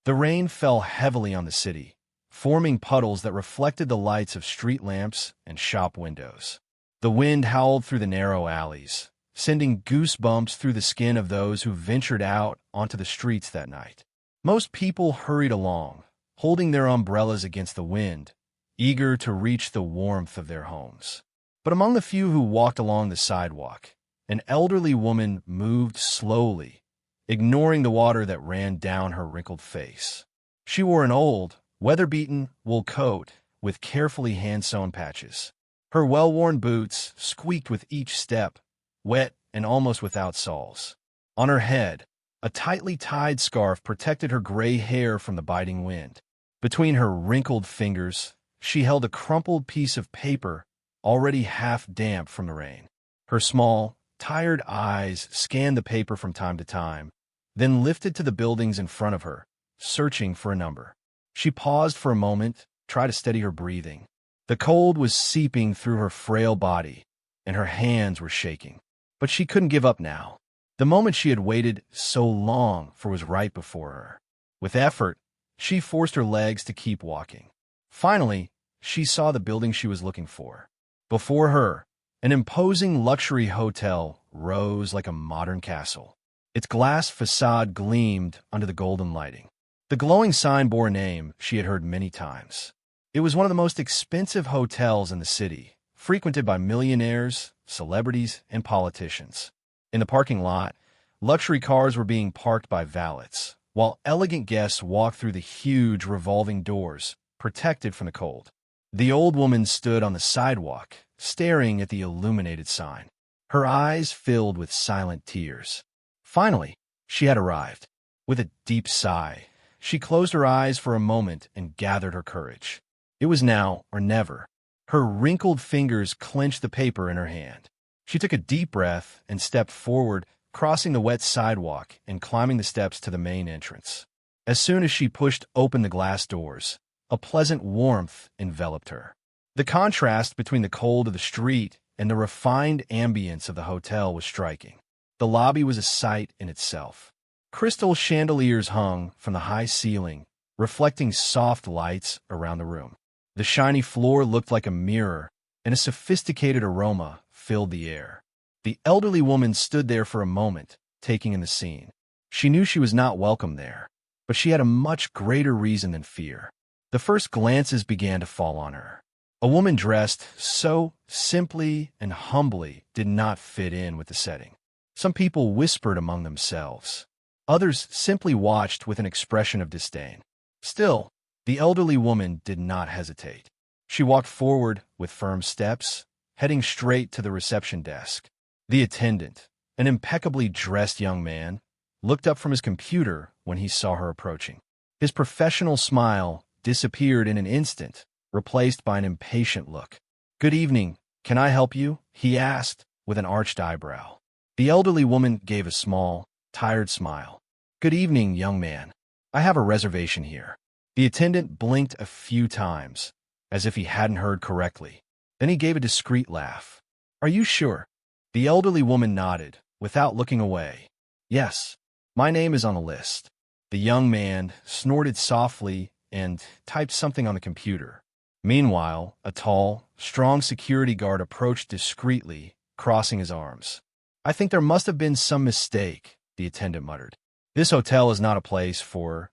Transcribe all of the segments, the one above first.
The rain fell heavily on the city, forming puddles that reflected the lights of street lamps and shop windows. The wind howled through the narrow alleys, sending goosebumps through the skin of those who ventured out onto the streets that night. Most people hurried along, holding their umbrellas against the wind, eager to reach the warmth of their homes. But among the few who walked along the sidewalk, an elderly woman moved slowly, ignoring the water that ran down her wrinkled face. She wore an old, weather-beaten wool coat with carefully hand-sewn patches. Her well-worn boots squeaked with each step, wet and almost without soles. On her head, a tightly tied scarf protected her gray hair from the biting wind. Between her wrinkled fingers, she held a crumpled piece of paper already half damp from the rain. Her small, tired eyes scanned the paper from time to time, then lifted to the buildings in front of her, searching for a number. She paused for a moment, tried to steady her breathing. The cold was seeping through her frail body, and her hands were shaking. But she couldn't give up now. The moment she had waited so long for was right before her. With effort, she forced her legs to keep walking. Finally, she saw the building she was looking for. Before her, an imposing luxury hotel rose like a modern castle. Its glass facade gleamed under the golden lighting. The glowing sign bore a name she had heard many times. It was one of the most expensive hotels in the city, frequented by millionaires, celebrities, and politicians. In the parking lot, luxury cars were being parked by valets, while elegant guests walked through the huge revolving doors, protected from the cold. The old woman stood on the sidewalk, staring at the illuminated sign. Her eyes filled with silent tears. Finally, she had arrived. With a deep sigh, she closed her eyes for a moment and gathered her courage. It was now or never. Her wrinkled fingers clenched the paper in her hand. She took a deep breath and stepped forward, crossing the wet sidewalk and climbing the steps to the main entrance. As soon as she pushed open the glass doors, a pleasant warmth enveloped her. The contrast between the cold of the street and the refined ambience of the hotel was striking. The lobby was a sight in itself. Crystal chandeliers hung from the high ceiling, reflecting soft lights around the room. The shiny floor looked like a mirror, and a sophisticated aroma filled the air. The elderly woman stood there for a moment, taking in the scene. She knew she was not welcome there, but she had a much greater reason than fear. The first glances began to fall on her. A woman dressed so simply and humbly did not fit in with the setting. Some people whispered among themselves. Others simply watched with an expression of disdain. Still, the elderly woman did not hesitate. She walked forward with firm steps, heading straight to the reception desk. The attendant, an impeccably dressed young man, looked up from his computer when he saw her approaching. His professional smile disappeared in an instant, replaced by an impatient look. "Good evening. Can I help you?" he asked, with an arched eyebrow. The elderly woman gave a small, tired smile. "Good evening, young man. I have a reservation here." The attendant blinked a few times, as if he hadn't heard correctly. Then he gave a discreet laugh. "Are you sure?" The elderly woman nodded, without looking away. "Yes, my name is on the list." The young man snorted softly and typed something on the computer. Meanwhile, a tall, strong security guard approached discreetly, crossing his arms. "I think there must have been some mistake," the attendant muttered. "This hotel is not a place for,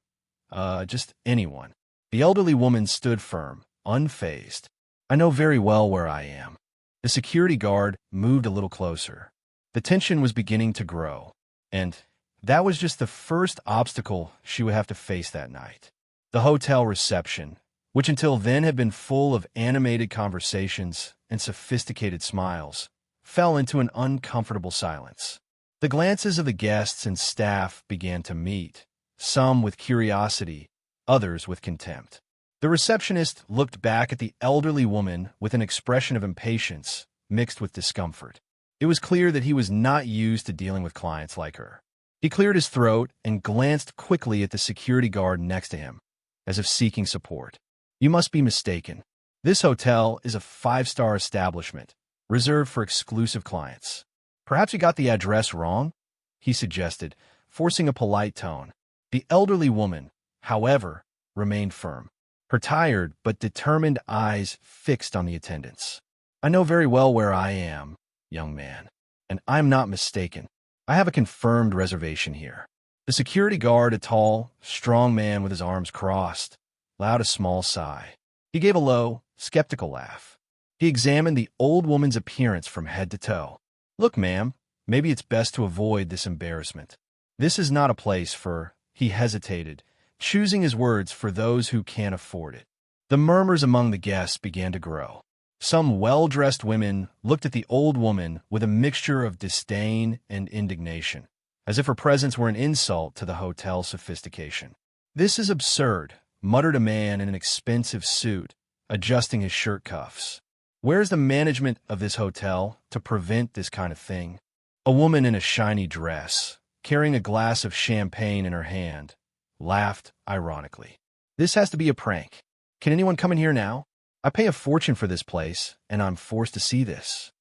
just anyone." The elderly woman stood firm, unfazed. "I know very well where I am." The security guard moved a little closer. The tension was beginning to grow, and that was just the first obstacle she would have to face that night. The hotel reception, which until then had been full of animated conversations and sophisticated smiles, fell into an uncomfortable silence. The glances of the guests and staff began to meet, some with curiosity, others with contempt. The receptionist looked back at the elderly woman with an expression of impatience mixed with discomfort. It was clear that he was not used to dealing with clients like her. He cleared his throat and glanced quickly at the security guard next to him, as if seeking support. "You must be mistaken. This hotel is a 5-star establishment, reserved for exclusive clients. Perhaps you got the address wrong?" he suggested, forcing a polite tone. The elderly woman, however, remained firm. Her tired but determined eyes fixed on the attendants. "I know very well where I am, young man, and I'm not mistaken. I have a confirmed reservation here." The security guard, a tall, strong man with his arms crossed, allowed a small sigh. He gave a low, skeptical laugh. He examined the old woman's appearance from head to toe. "Look, ma'am, maybe it's best to avoid this embarrassment. This is not a place for—" He hesitated, choosing his words for those who can't afford it. The murmurs among the guests began to grow. Some well-dressed women looked at the old woman with a mixture of disdain and indignation, as if her presence were an insult to the hotel's sophistication. "This is absurd," muttered a man in an expensive suit, adjusting his shirt cuffs. "Where's the management of this hotel to prevent this kind of thing?" A woman in a shiny dress, carrying a glass of champagne in her hand, laughed ironically. "This has to be a prank. Can anyone come in here now? I pay a fortune for this place, and I'm forced to see this."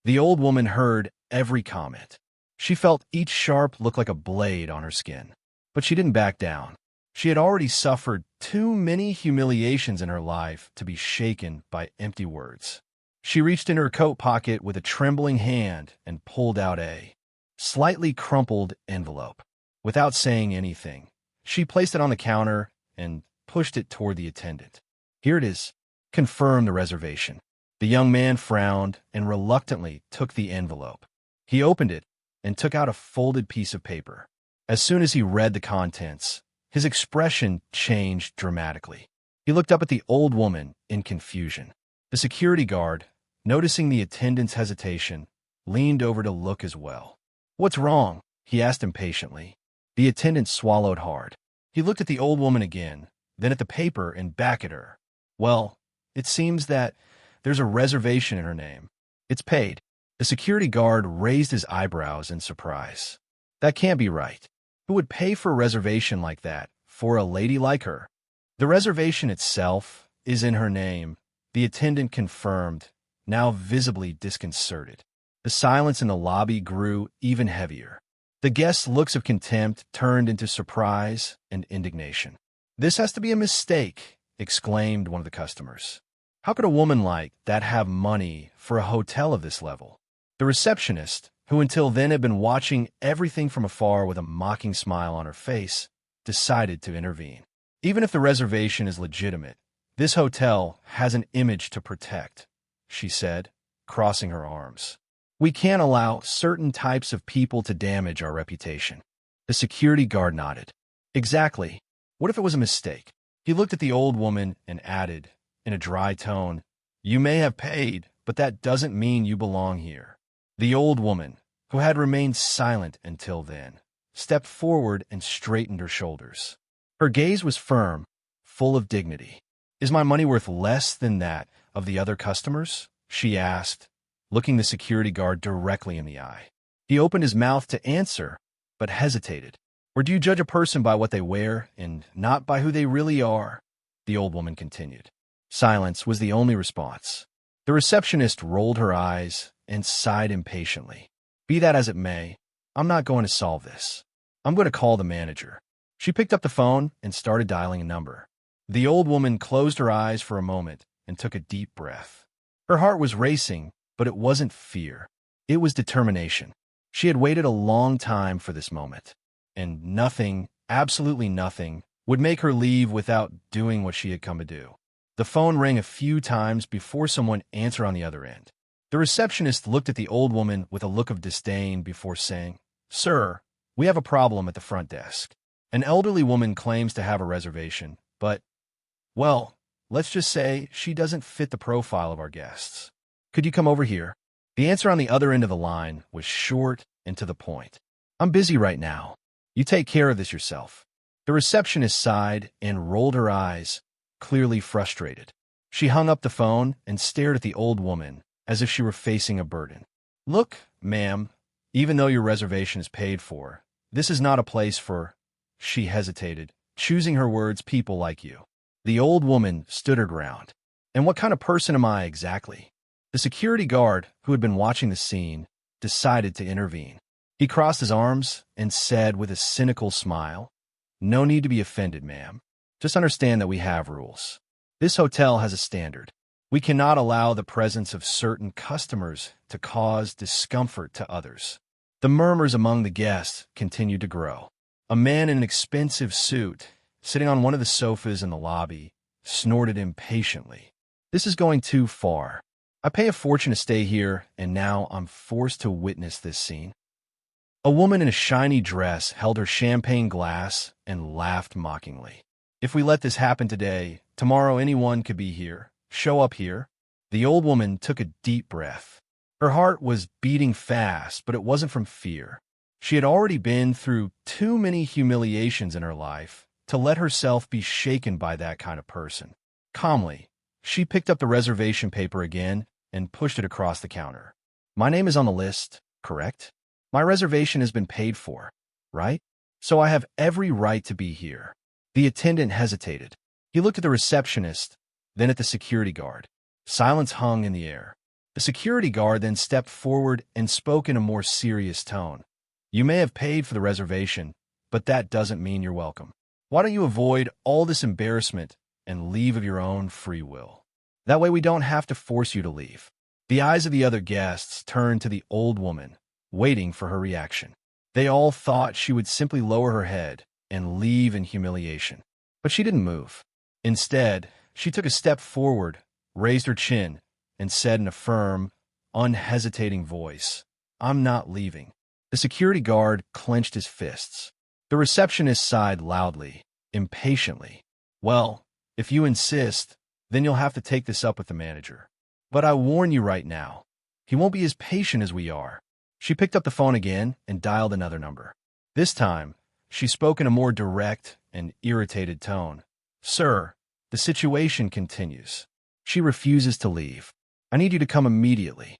The old woman heard every comment. She felt each sharp look like a blade on her skin. But she didn't back down. She had already suffered too many humiliations in her life to be shaken by empty words. She reached in her coat pocket with a trembling hand and pulled out a slightly crumpled envelope. Without saying anything, she placed it on the counter and pushed it toward the attendant. "Here it is. Confirm the reservation." The young man frowned and reluctantly took the envelope. He opened it and took out a folded piece of paper. As soon as he read the contents, his expression changed dramatically. He looked up at the old woman in confusion. The security guard, noticing the attendant's hesitation, leaned over to look as well. "What's wrong?" he asked impatiently. The attendant swallowed hard. He looked at the old woman again, then at the paper and back at her. "Well, it seems that there's a reservation in her name. It's paid." The security guard raised his eyebrows in surprise. "That can't be right. Who would pay for a reservation like that for a lady like her?" "The reservation itself is in her name," the attendant confirmed, now visibly disconcerted. The silence in the lobby grew even heavier. The guests' looks of contempt turned into surprise and indignation. "This has to be a mistake," exclaimed one of the customers. "How could a woman like that have money for a hotel of this level?" The receptionist, who until then had been watching everything from afar with a mocking smile on her face, decided to intervene. "Even if the reservation is legitimate, this hotel has an image to protect," she said, crossing her arms. "We can't allow certain types of people to damage our reputation." The security guard nodded. "Exactly. What if it was a mistake?" He looked at the old woman and added, in a dry tone, "You may have paid, but that doesn't mean you belong here." The old woman, who had remained silent until then, stepped forward and straightened her shoulders. Her gaze was firm, full of dignity. "Is my money worth less than that of the other customers?" she asked, looking the security guard directly in the eye. He opened his mouth to answer, but hesitated. "Or do you judge a person by what they wear and not by who they really are?" the old woman continued. Silence was the only response. The receptionist rolled her eyes and sighed impatiently. "Be that as it may, I'm not going to solve this. I'm going to call the manager." She picked up the phone and started dialing a number. The old woman closed her eyes for a moment and took a deep breath. Her heart was racing, but it wasn't fear. It was determination. She had waited a long time for this moment, and nothing, absolutely nothing, would make her leave without doing what she had come to do. The phone rang a few times before someone answered on the other end. The receptionist looked at the old woman with a look of disdain before saying, "Sir, we have a problem at the front desk. An elderly woman claims to have a reservation, but, well, let's just say she doesn't fit the profile of our guests. Could you come over here?" The answer on the other end of the line was short and to the point. "I'm busy right now. You take care of this yourself." The receptionist sighed and rolled her eyes, clearly frustrated. She hung up the phone and stared at the old woman as if she were facing a burden. "Look, ma'am, even though your reservation is paid for, this is not a place for—" She hesitated, choosing her words, "people like you." The old woman stood her ground. "And what kind of person am I exactly?" The security guard, who had been watching the scene, decided to intervene. He crossed his arms and said with a cynical smile, No need to be offended, ma'am. Just understand that we have rules. This hotel has a standard. We cannot allow the presence of certain customers to cause discomfort to others. The murmurs among the guests continued to grow. A man in an expensive suit, sitting on one of the sofas in the lobby, snorted impatiently. This is going too far. I pay a fortune to stay here, and now I'm forced to witness this scene. A woman in a shiny dress held her champagne glass and laughed mockingly. If we let this happen today, tomorrow anyone could be here. Show up here. The old woman took a deep breath. Her heart was beating fast, but it wasn't from fear. She had already been through too many humiliations in her life to let herself be shaken by that kind of person. Calmly, she picked up the reservation paper again and pushed it across the counter. My name is on the list, correct? My reservation has been paid for, right? So I have every right to be here. The attendant hesitated. He looked at the receptionist, then at the security guard. Silence hung in the air. The security guard then stepped forward and spoke in a more serious tone. You may have paid for the reservation, but that doesn't mean you're welcome. Why don't you avoid all this embarrassment and leave of your own free will? That way we don't have to force you to leave. The eyes of the other guests turned to the old woman, waiting for her reaction. They all thought she would simply lower her head and leave in humiliation. But she didn't move. Instead, she took a step forward, raised her chin, and said in a firm, unhesitating voice, I'm not leaving. The security guard clenched his fists. The receptionist sighed loudly, impatiently. Well, if you insist, then you'll have to take this up with the manager. But I warn you right now, he won't be as patient as we are. She picked up the phone again and dialed another number. This time, she spoke in a more direct and irritated tone. Sir, the situation continues. She refuses to leave. I need you to come immediately.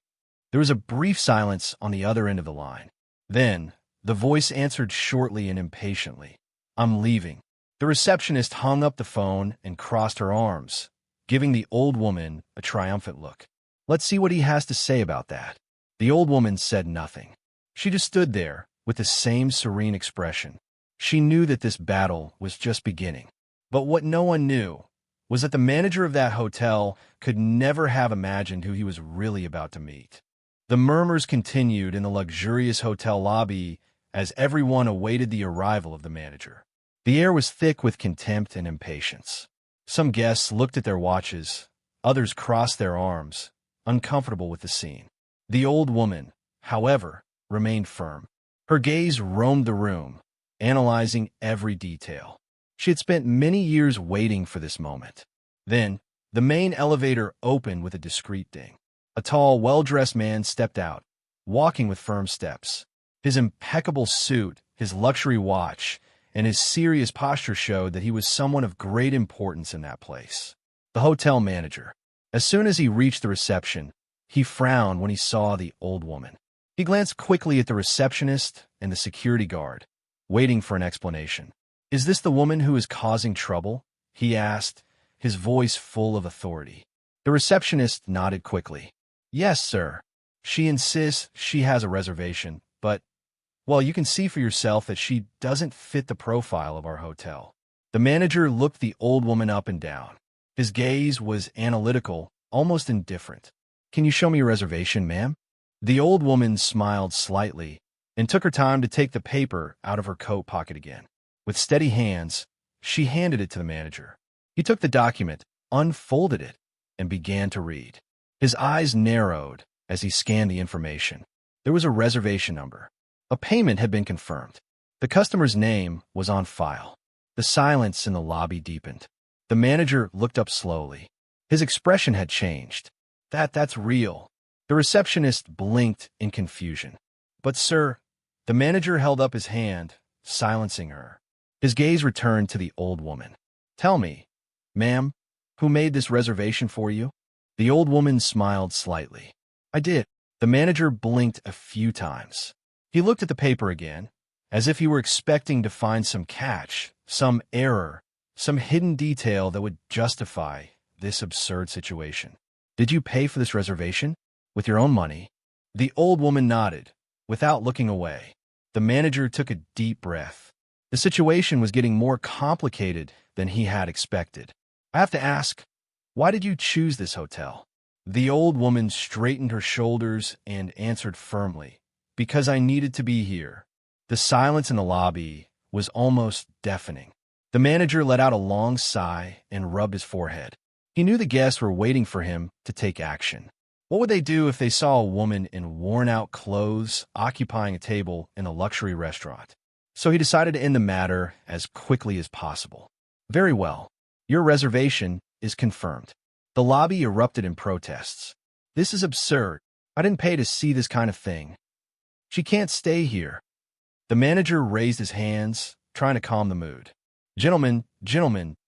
There was a brief silence on the other end of the line. Then, the voice answered shortly and impatiently. I'm leaving. The receptionist hung up the phone and crossed her arms, giving the old woman a triumphant look. Let's see what he has to say about that. The old woman said nothing. She just stood there with the same serene expression. She knew that this battle was just beginning. But what no one knew was that the manager of that hotel could never have imagined who he was really about to meet. The murmurs continued in the luxurious hotel lobby as everyone awaited the arrival of the manager. The air was thick with contempt and impatience. Some guests looked at their watches, others crossed their arms, uncomfortable with the scene. The old woman, however, remained firm. Her gaze roamed the room, analyzing every detail. She had spent many years waiting for this moment. Then, the main elevator opened with a discreet ding. A tall, well-dressed man stepped out, walking with firm steps. His impeccable suit, his luxury watch, and his serious posture showed that he was someone of great importance in that place. The hotel manager. As soon as he reached the reception, he frowned when he saw the old woman. He glanced quickly at the receptionist and the security guard, waiting for an explanation. Is this the woman who is causing trouble? He asked, his voice full of authority. The receptionist nodded quickly. Yes, sir. She insists she has a reservation, but, well, you can see for yourself that she doesn't fit the profile of our hotel. The manager looked the old woman up and down. His gaze was analytical, almost indifferent. Can you show me your reservation, ma'am? The old woman smiled slightly and took her time to take the paper out of her coat pocket again. With steady hands, she handed it to the manager. He took the document, unfolded it, and began to read. His eyes narrowed as he scanned the information. There was a reservation number. A payment had been confirmed. The customer's name was on file. The silence in the lobby deepened. The manager looked up slowly. His expression had changed. That's real. The receptionist blinked in confusion. But, sir, the manager held up his hand, silencing her. His gaze returned to the old woman. Tell me, ma'am, who made this reservation for you? The old woman smiled slightly. I did. The manager blinked a few times. He looked at the paper again, as if he were expecting to find some catch, some error, some hidden detail that would justify this absurd situation. Did you pay for this reservation? With your own money? The old woman nodded, without looking away. The manager took a deep breath. The situation was getting more complicated than he had expected. I have to ask, why did you choose this hotel? The old woman straightened her shoulders and answered firmly, because I needed to be here. The silence in the lobby was almost deafening. The manager let out a long sigh and rubbed his forehead. He knew the guests were waiting for him to take action. What would they do if they saw a woman in worn-out clothes occupying a table in a luxury restaurant? So he decided to end the matter as quickly as possible. Very well. Your reservation is confirmed. The lobby erupted in protests. This is absurd. I didn't pay to see this kind of thing. She can't stay here. The manager raised his hands, trying to calm the mood. Gentlemen,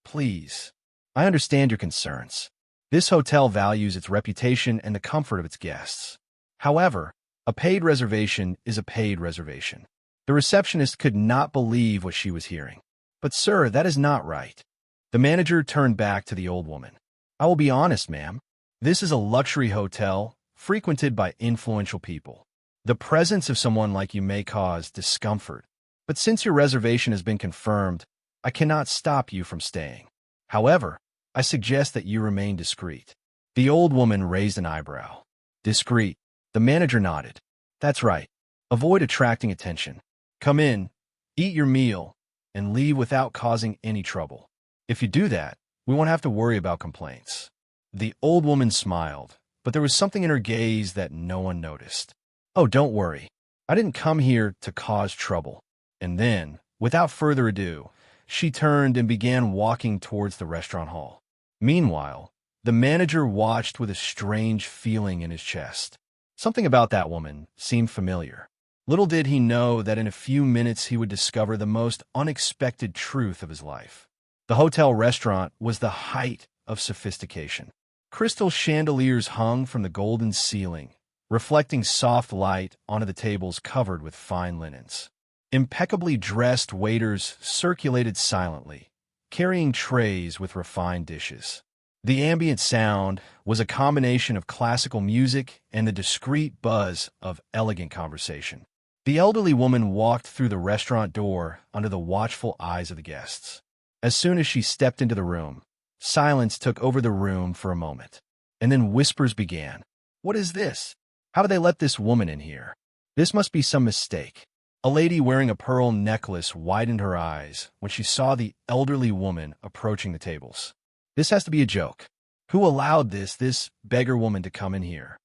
please. I understand your concerns. This hotel values its reputation and the comfort of its guests. However, a paid reservation is a paid reservation. The receptionist could not believe what she was hearing. But sir, that is not right. The manager turned back to the old woman. I will be honest, ma'am. This is a luxury hotel frequented by influential people. The presence of someone like you may cause discomfort. But since your reservation has been confirmed, I cannot stop you from staying. However, I suggest that you remain discreet. The old woman raised an eyebrow. Discreet. The manager nodded. That's right. Avoid attracting attention. Come in, eat your meal, and leave without causing any trouble. If you do that, we won't have to worry about complaints. The old woman smiled, but there was something in her gaze that no one noticed. Oh, don't worry. I didn't come here to cause trouble. And then, without further ado, she turned and began walking towards the restaurant hall. Meanwhile, the manager watched with a strange feeling in his chest. Something about that woman seemed familiar. Little did he know that in a few minutes he would discover the most unexpected truth of his life. The hotel restaurant was the height of sophistication. Crystal chandeliers hung from the golden ceiling, reflecting soft light onto the tables covered with fine linens. Impeccably dressed waiters circulated silently, carrying trays with refined dishes. The ambient sound was a combination of classical music and the discreet buzz of elegant conversation. The elderly woman walked through the restaurant door under the watchful eyes of the guests. As soon as she stepped into the room, silence took over the room for a moment, and then whispers began. What is this? How did they let this woman in here? This must be some mistake. A lady wearing a pearl necklace widened her eyes when she saw the elderly woman approaching the tables. This has to be a joke. Who allowed this beggar woman to come in here?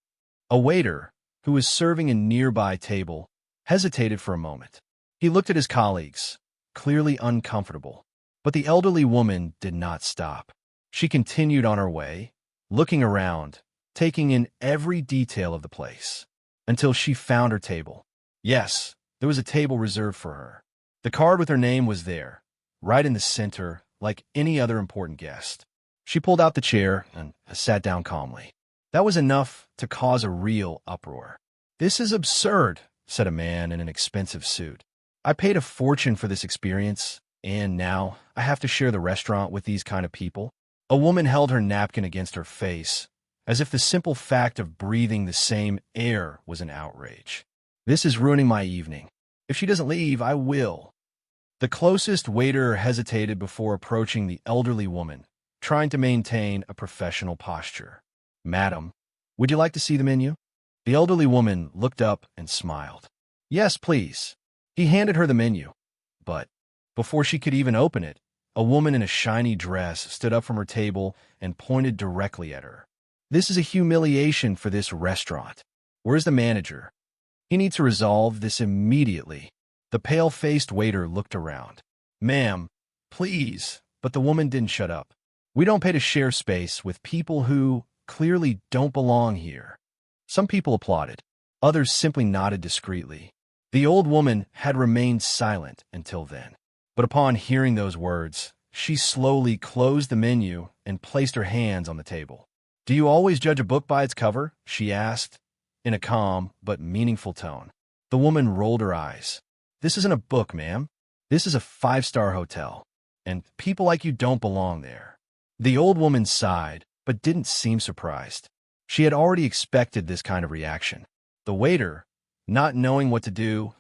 A waiter, who was serving a nearby table, hesitated for a moment. He looked at his colleagues, clearly uncomfortable. But the elderly woman did not stop. She continued on her way, looking around, taking in every detail of the place, until she found her table. Yes, there was a table reserved for her. The card with her name was there, right in the center, like any other important guest. She pulled out the chair and sat down calmly. That was enough to cause a real uproar. This is absurd, said a man in an expensive suit. I paid a fortune for this experience, and now I have to share the restaurant with these kind of people. A woman held her napkin against her face, as if the simple fact of breathing the same air was an outrage. This is ruining my evening. If she doesn't leave, I will. The closest waiter hesitated before approaching the elderly woman, trying to maintain a professional posture. Madam, would you like to see the menu? The elderly woman looked up and smiled. Yes, please. He handed her the menu. But before she could even open it, a woman in a shiny dress stood up from her table and pointed directly at her. This is a humiliation for this restaurant. Where's the manager? He needs to resolve this immediately. The pale-faced waiter looked around. Ma'am, please. But the woman didn't shut up. We don't pay to share space with people who clearly don't belong here. Some people applauded. Others simply nodded discreetly. The old woman had remained silent until then. But upon hearing those words, she slowly closed the menu and placed her hands on the table. Do you always judge a book by its cover? She asked, in a calm but meaningful tone. The woman rolled her eyes. This isn't a book, ma'am. This is a 5-star hotel, and people like you don't belong there. The old woman sighed, but didn't seem surprised. She had already expected this kind of reaction. The waiter, not knowing what to do,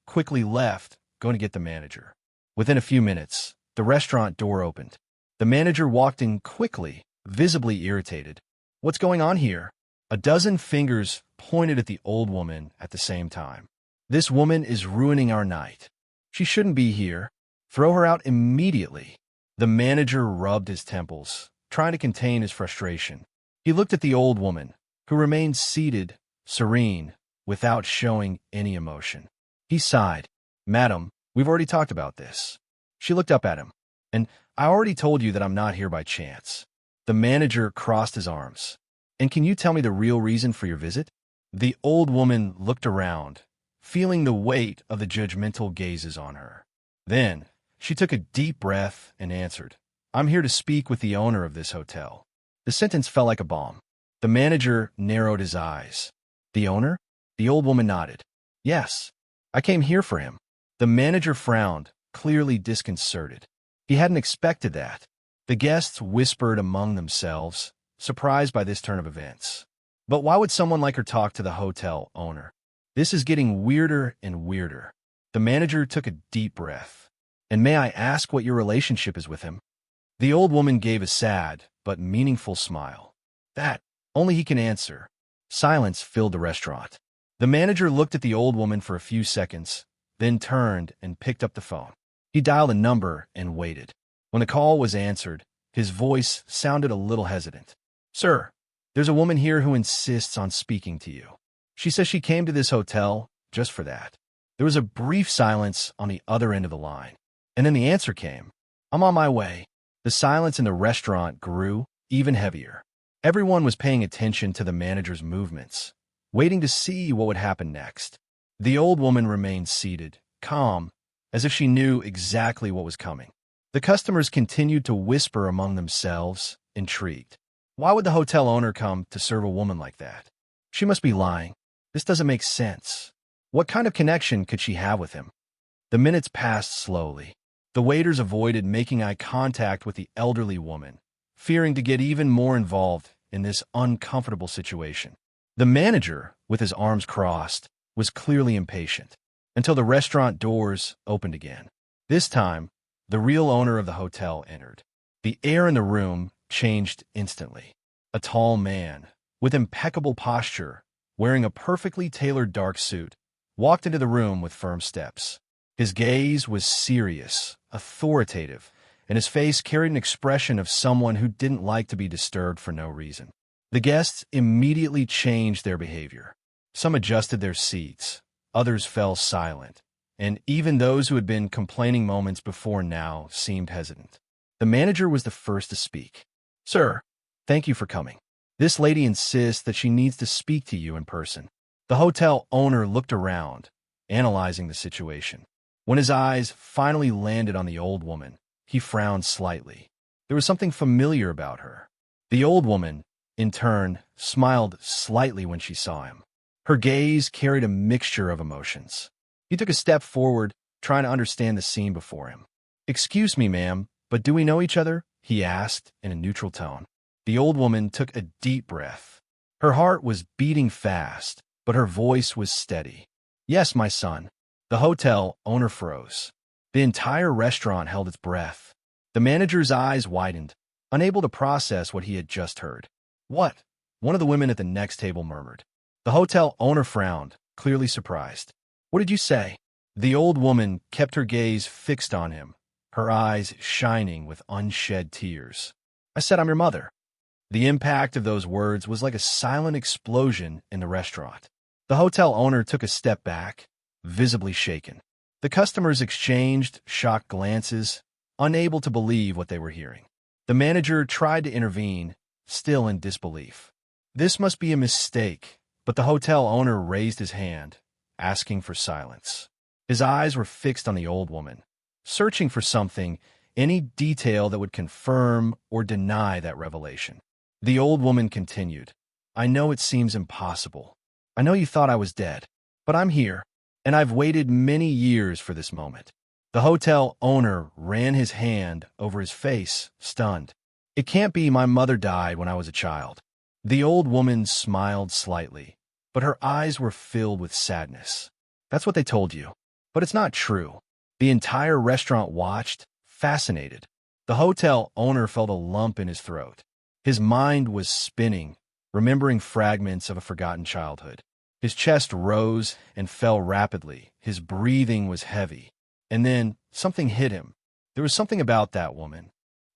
quickly left, going to get the manager. Within a few minutes, the restaurant door opened. The manager walked in quickly, visibly irritated. "What's going on here?" A dozen fingers pointed at the old woman at the same time. "This woman is ruining our night. She shouldn't be here. Throw her out immediately." The manager rubbed his temples, trying to contain his frustration. He looked at the old woman, who remained seated, serene, without showing any emotion. He sighed. "Madam, we've already talked about this." She looked up at him. "And I already told you that I'm not here by chance." The manager crossed his arms. "And can you tell me the real reason for your visit?" The old woman looked around, feeling the weight of the judgmental gazes on her. Then, she took a deep breath and answered, "I'm here to speak with the owner of this hotel." The sentence fell like a bomb. The manager narrowed his eyes. "The owner?" The old woman nodded. "Yes, I came here for him." The manager frowned, clearly disconcerted. He hadn't expected that. The guests whispered among themselves, surprised by this turn of events. But why would someone like her talk to the hotel owner? This is getting weirder and weirder. The manager took a deep breath. "And may I ask what your relationship is with him?" The old woman gave a sad but meaningful smile. "That only he can answer." Silence filled the restaurant. The manager looked at the old woman for a few seconds, then turned and picked up the phone. He dialed a number and waited. When the call was answered, his voice sounded a little hesitant. "Sir, there's a woman here who insists on speaking to you. She says she came to this hotel just for that." There was a brief silence on the other end of the line, and then the answer came. "I'm on my way." The silence in the restaurant grew even heavier. Everyone was paying attention to the manager's movements, waiting to see what would happen next. The old woman remained seated, calm, as if she knew exactly what was coming. The customers continued to whisper among themselves, intrigued. Why would the hotel owner come to serve a woman like that? She must be lying. This doesn't make sense. What kind of connection could she have with him? The minutes passed slowly. The waiters avoided making eye contact with the elderly woman, fearing to get even more involved in this uncomfortable situation. The manager, with his arms crossed, was clearly impatient, until the restaurant doors opened again. This time, the real owner of the hotel entered. The air in the room changed instantly. A tall man, with impeccable posture, wearing a perfectly tailored dark suit, walked into the room with firm steps. His gaze was serious, authoritative, and his face carried an expression of someone who didn't like to be disturbed for no reason. The guests immediately changed their behavior. Some adjusted their seats, others fell silent, and even those who had been complaining moments before now seemed hesitant. The manager was the first to speak. "Sir, thank you for coming. This lady insists that she needs to speak to you in person." The hotel owner looked around, analyzing the situation. When his eyes finally landed on the old woman, he frowned slightly. There was something familiar about her. The old woman, in turn, smiled slightly when she saw him. Her gaze carried a mixture of emotions. He took a step forward, trying to understand the scene before him. "Excuse me, ma'am, but do we know each other?" he asked in a neutral tone. The old woman took a deep breath. Her heart was beating fast, but her voice was steady. "Yes, my son." The hotel owner froze. The entire restaurant held its breath. The manager's eyes widened, unable to process what he had just heard. "What?" one of the women at the next table murmured. The hotel owner frowned, clearly surprised. "What did you say?" The old woman kept her gaze fixed on him, her eyes shining with unshed tears. "I said I'm your mother." The impact of those words was like a silent explosion in the restaurant. The hotel owner took a step back, visibly shaken. The customers exchanged shocked glances, unable to believe what they were hearing. The manager tried to intervene, still in disbelief. This must be a mistake, but the hotel owner raised his hand, asking for silence. His eyes were fixed on the old woman, searching for something, any detail that would confirm or deny that revelation. The old woman continued, "I know it seems impossible. I know you thought I was dead, but I'm here, and I've waited many years for this moment." The hotel owner ran his hand over his face, stunned. "It can't be. My mother died when I was a child." The old woman smiled slightly, but her eyes were filled with sadness. "That's what they told you, but it's not true. The entire restaurant watched, fascinated. The hotel owner felt a lump in his throat. His mind was spinning, remembering fragments of a forgotten childhood. His chest rose and fell rapidly. His breathing was heavy. And then something hit him. There was something about that woman.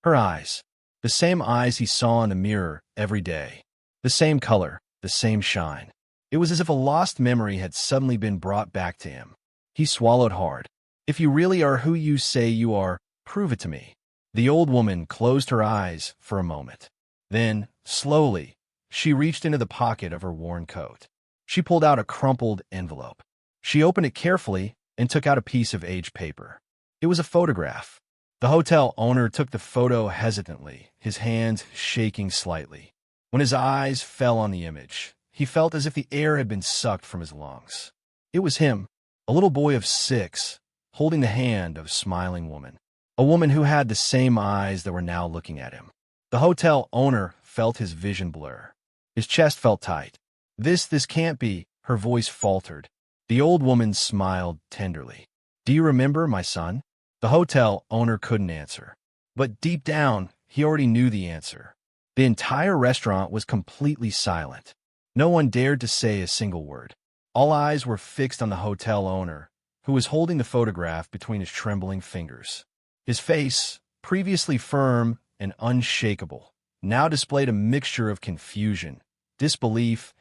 Her eyes. The same eyes he saw in the mirror every day. The same color, the same shine. It was as if a lost memory had suddenly been brought back to him. He swallowed hard. If you really are who you say you are, prove it to me. The old woman closed her eyes for a moment. Then, slowly, she reached into the pocket of her worn coat. She pulled out a crumpled envelope. She opened it carefully and took out a piece of aged paper. It was a photograph. The hotel owner took the photo hesitantly, his hands shaking slightly. When his eyes fell on the image, he felt as if the air had been sucked from his lungs. It was him, a little boy of 6, holding the hand of a smiling woman. A woman who had the same eyes that were now looking at him. The hotel owner felt his vision blur. His chest felt tight. This can't be, her voice faltered. The old woman smiled tenderly. Do you remember, my son? The hotel owner couldn't answer. But deep down, he already knew the answer. The entire restaurant was completely silent. No one dared to say a single word. All eyes were fixed on the hotel owner, who was holding the photograph between his trembling fingers. His face, previously firm and unshakable, now displayed a mixture of confusion, disbelief,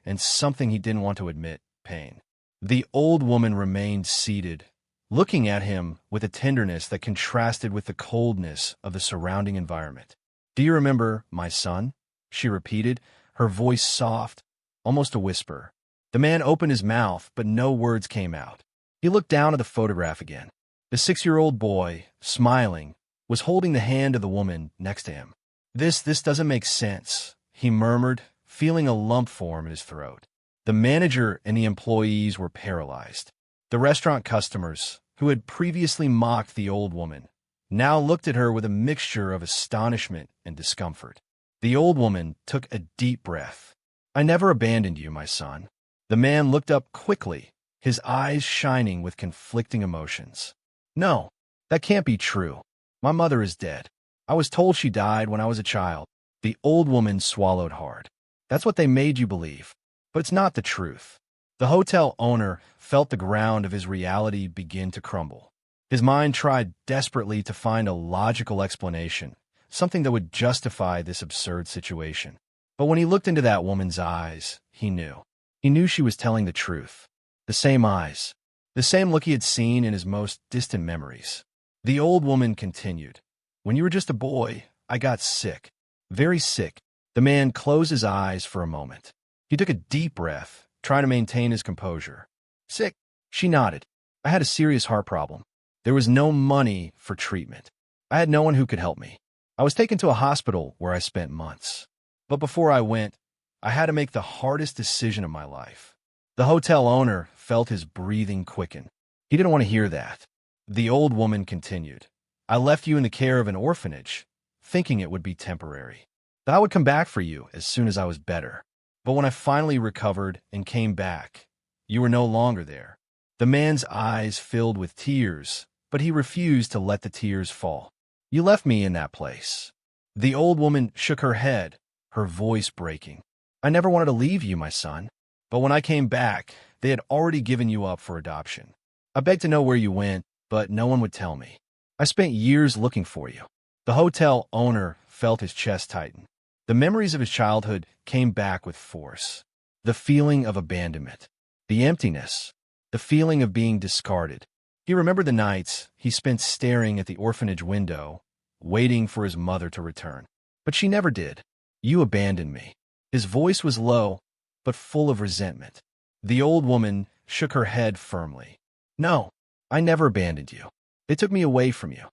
and something he didn't want to admit, pain. The old woman remained seated, looking at him with a tenderness that contrasted with the coldness of the surrounding environment. Do you remember, my son? She repeated, her voice soft, almost a whisper. The man opened his mouth, but no words came out. He looked down at the photograph again. The 6-year-old boy, smiling, was holding the hand of the woman next to him. This doesn't make sense, he murmured, feeling a lump form in his throat. The manager and the employees were paralyzed. The restaurant customers, who had previously mocked the old woman, now looked at her with a mixture of astonishment and discomfort. The old woman took a deep breath. I never abandoned you, my son. The man looked up quickly, his eyes shining with conflicting emotions. No, that can't be true. My mother is dead. I was told she died when I was a child. The old woman swallowed hard. That's what they made you believe. But it's not the truth. The hotel owner felt the ground of his reality begin to crumble. His mind tried desperately to find a logical explanation, something that would justify this absurd situation. But when he looked into that woman's eyes, he knew. He knew she was telling the truth. The same eyes. The same look he had seen in his most distant memories. The old woman continued. When you were just a boy, I got sick. Very sick. The man closed his eyes for a moment. He took a deep breath, trying to maintain his composure. Sick? She nodded. I had a serious heart problem. There was no money for treatment. I had no one who could help me. I was taken to a hospital where I spent months. But before I went, I had to make the hardest decision of my life. The hotel owner felt his breathing quicken. He didn't want to hear that. The old woman continued. I left you in the care of an orphanage, thinking it would be temporary. That I would come back for you as soon as I was better. But when I finally recovered and came back, you were no longer there. The man's eyes filled with tears, but he refused to let the tears fall. You left me in that place. The old woman shook her head, her voice breaking. I never wanted to leave you, my son. But when I came back, they had already given you up for adoption. I begged to know where you went, but no one would tell me. I spent years looking for you. The hotel owner felt his chest tighten. The memories of his childhood came back with force. The feeling of abandonment, the emptiness, the feeling of being discarded. He remembered the nights he spent staring at the orphanage window, waiting for his mother to return. But she never did. You abandoned me. His voice was low, but full of resentment. The old woman shook her head firmly. No, I never abandoned you. They took me away from you.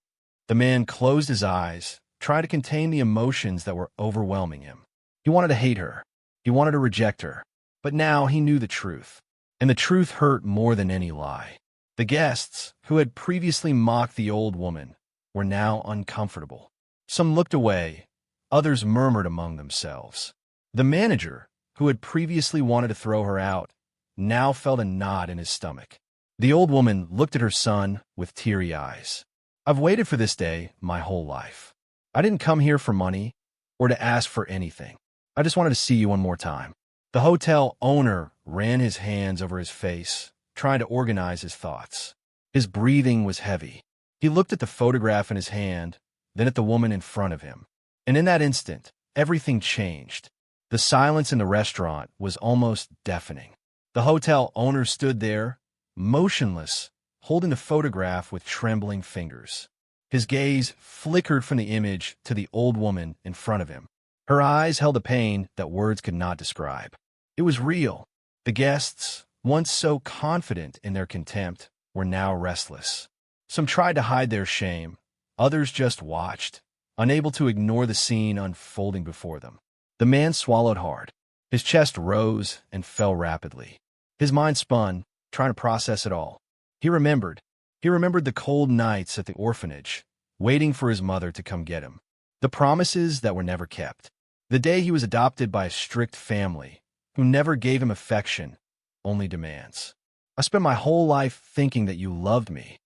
The man closed his eyes, trying to contain the emotions that were overwhelming him. He wanted to hate her. He wanted to reject her. But now he knew the truth. And the truth hurt more than any lie. The guests, who had previously mocked the old woman, were now uncomfortable. Some looked away. Others murmured among themselves. The manager, who had previously wanted to throw her out, now felt a knot in his stomach. The old woman looked at her son with teary eyes. I've waited for this day my whole life. I didn't come here for money or to ask for anything. I just wanted to see you one more time. The hotel owner ran his hands over his face, trying to organize his thoughts. His breathing was heavy. He looked at the photograph in his hand, then at the woman in front of him. And in that instant, everything changed. The silence in the restaurant was almost deafening. The hotel owner stood there, motionless, holding the photograph with trembling fingers. His gaze flickered from the image to the old woman in front of him. Her eyes held a pain that words could not describe. It was real. The guests, once so confident in their contempt, were now restless. Some tried to hide their shame. Others just watched, unable to ignore the scene unfolding before them. The man swallowed hard. His chest rose and fell rapidly. His mind spun, trying to process it all. He remembered. He remembered the cold nights at the orphanage, waiting for his mother to come get him. The promises that were never kept. The day he was adopted by a strict family, who never gave him affection, only demands. I spent my whole life thinking that you loved me.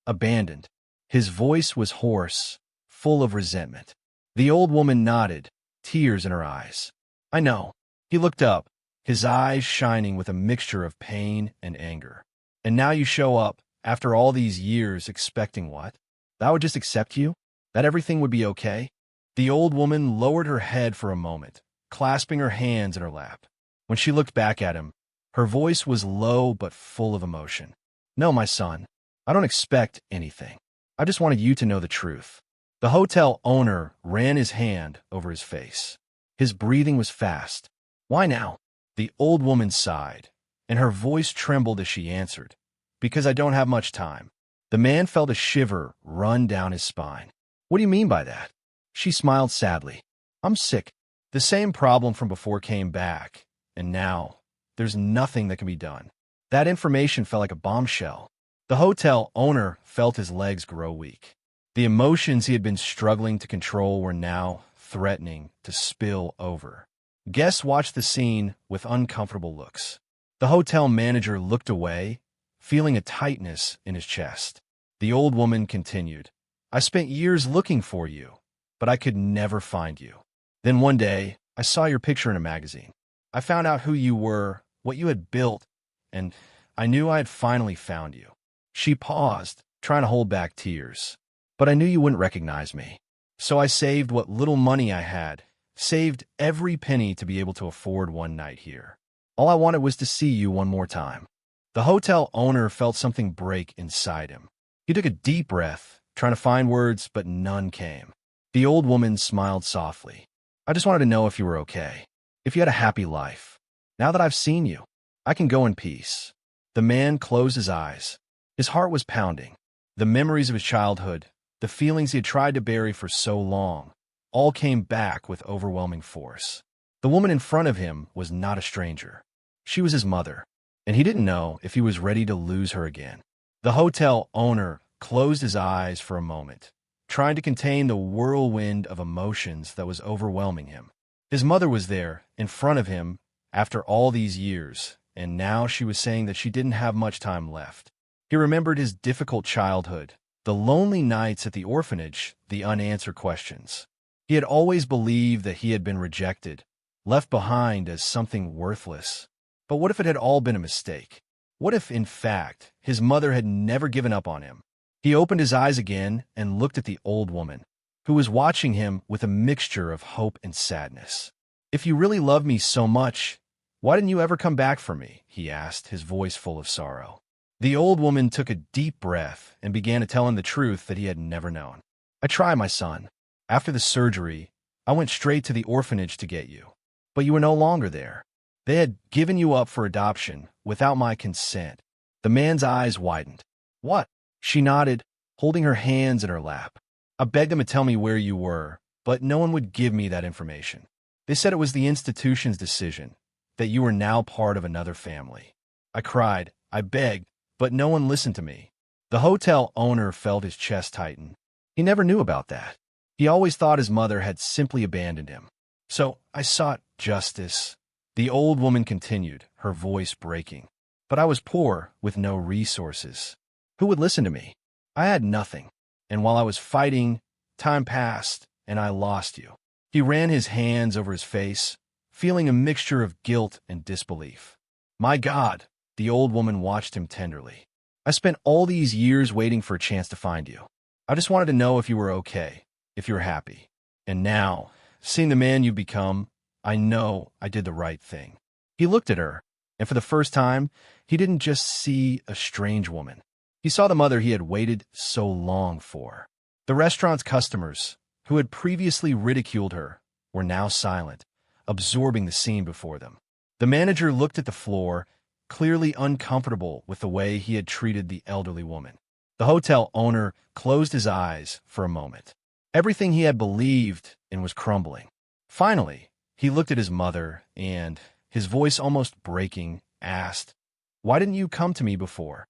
Abandoned. His voice was hoarse, full of resentment. The old woman nodded, tears in her eyes. I know. He looked up, his eyes shining with a mixture of pain and anger. And now you show up, after all these years, expecting what? That I would just accept you? That everything would be okay? The old woman lowered her head for a moment, clasping her hands in her lap. When she looked back at him, her voice was low but full of emotion. No, my son, I don't expect anything. I just wanted you to know the truth. The hotel owner ran his hand over his face. His breathing was fast. Why now? The old woman sighed, and her voice trembled as she answered. Because I don't have much time. The man felt a shiver run down his spine. What do you mean by that? She smiled sadly. I'm sick. The same problem from before came back, and now there's nothing that can be done. That information felt like a bombshell. The hotel owner felt his legs grow weak. The emotions he had been struggling to control were now threatening to spill over. Guests watched the scene with uncomfortable looks. The hotel manager looked away, feeling a tightness in his chest. The old woman continued, I spent years looking for you, but I could never find you. Then one day, I saw your picture in a magazine. I found out who you were, what you had built, and I knew I had finally found you. She paused, trying to hold back tears. But I knew you wouldn't recognize me. So I saved what little money I had, saved every penny to be able to afford one night here. All I wanted was to see you one more time. The hotel owner felt something break inside him. He took a deep breath, trying to find words, but none came. The old woman smiled softly. I just wanted to know if you were okay, if you had a happy life. Now that I've seen you, I can go in peace. The man closed his eyes. His heart was pounding. The memories of his childhood, the feelings he had tried to bury for so long, all came back with overwhelming force. The woman in front of him was not a stranger. She was his mother, and he didn't know if he was ready to lose her again. The hotel owner closed his eyes for a moment, trying to contain the whirlwind of emotions that was overwhelming him. His mother was there, in front of him, after all these years, and now she was saying that she didn't have much time left. He remembered his difficult childhood, the lonely nights at the orphanage, the unanswered questions. He had always believed that he had been rejected, left behind as something worthless. But what if it had all been a mistake? What if, in fact, his mother had never given up on him? He opened his eyes again and looked at the old woman, who was watching him with a mixture of hope and sadness. If you really love me so much, why didn't you ever come back for me? He asked, his voice full of sorrow. The old woman took a deep breath and began to tell him the truth that he had never known. I tried, my son. After the surgery, I went straight to the orphanage to get you. But you were no longer there. They had given you up for adoption without my consent. The man's eyes widened. What? She nodded, holding her hands in her lap. I begged them to tell me where you were, but no one would give me that information. They said it was the institution's decision, that you were now part of another family. I cried, I begged, but no one listened to me. The hotel owner felt his chest tighten. He never knew about that. He always thought his mother had simply abandoned him. So I sought justice. The old woman continued, her voice breaking. But I was poor, with no resources. Who would listen to me? I had nothing. And while I was fighting, time passed, and I lost you. He ran his hands over his face, feeling a mixture of guilt and disbelief. My God, the old woman watched him tenderly. I spent all these years waiting for a chance to find you. I just wanted to know if you were okay, if you were happy. And now, seeing the man you've become, I know I did the right thing. He looked at her, and for the first time, he didn't just see a strange woman. He saw the mother he had waited so long for. The restaurant's customers, who had previously ridiculed her, were now silent, absorbing the scene before them. The manager looked at the floor, clearly uncomfortable with the way he had treated the elderly woman. The hotel owner closed his eyes for a moment. Everything he had believed in was crumbling. Finally, he looked at his mother and, his voice almost breaking, asked, "Why didn't you come to me before?"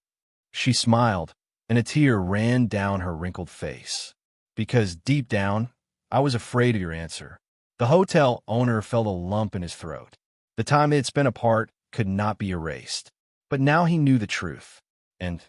She smiled, and a tear ran down her wrinkled face. Because deep down, I was afraid of your answer. The hotel owner felt a lump in his throat. The time they had spent apart could not be erased. But now he knew the truth, and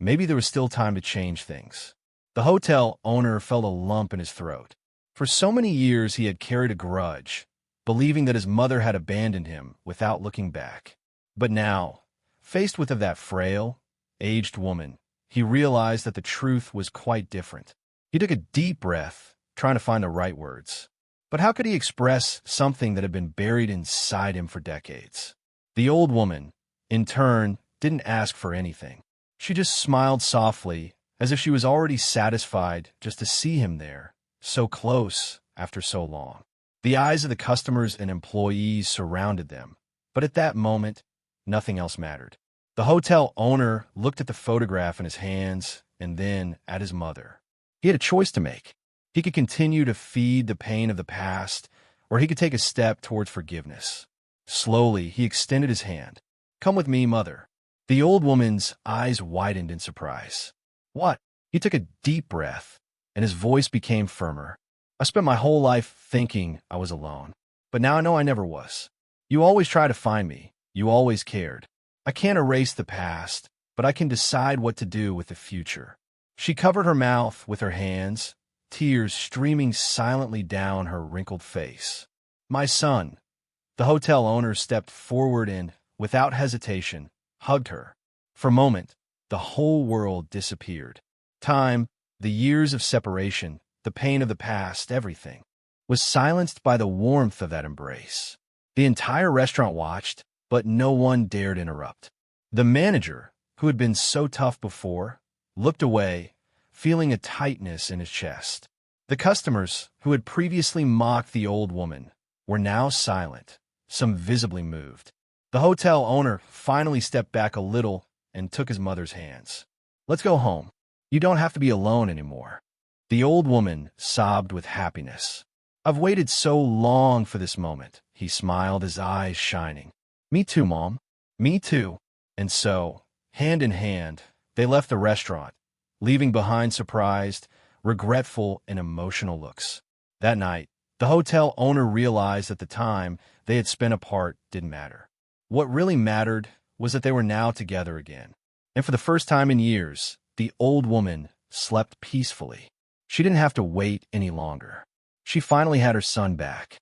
maybe there was still time to change things. The hotel owner felt a lump in his throat. For so many years he had carried a grudge, believing that his mother had abandoned him without looking back. But now, faced with that frail, aged woman, he realized that the truth was quite different. He took a deep breath, trying to find the right words. But how could he express something that had been buried inside him for decades? The old woman, in turn, didn't ask for anything. She just smiled softly, as if she was already satisfied just to see him there, so close after so long. The eyes of the customers and employees surrounded them, but at that moment, nothing else mattered. The hotel owner looked at the photograph in his hands and then at his mother. He had a choice to make. He could continue to feed the pain of the past, or he could take a step towards forgiveness. Slowly, he extended his hand. "Come with me, mother." The old woman's eyes widened in surprise. "What?" He took a deep breath, and his voice became firmer. "I spent my whole life thinking I was alone, but now I know I never was. You always tried to find me. You always cared. I can't erase the past, but I can decide what to do with the future." She covered her mouth with her hands, tears streaming silently down her wrinkled face. "My son." The hotel owner stepped forward and, without hesitation, hugged her. For a moment, the whole world disappeared. Time, the years of separation, the pain of the past, everything, was silenced by the warmth of that embrace. The entire restaurant watched, but no one dared interrupt. The manager, who had been so tough before, looked away, feeling a tightness in his chest. The customers, who had previously mocked the old woman, were now silent, some visibly moved. The hotel owner finally stepped back a little and took his mother's hands. "Let's go home. You don't have to be alone anymore." The old woman sobbed with happiness. "I've waited so long for this moment," he smiled, his eyes shining. "Me too, Mom. Me too." And so, hand in hand, they left the restaurant, leaving behind surprised, regretful, and emotional looks. That night, the hotel owner realized that the time they had spent apart didn't matter. What really mattered was that they were now together again. And for the first time in years, the old woman slept peacefully. She didn't have to wait any longer. She finally had her son back.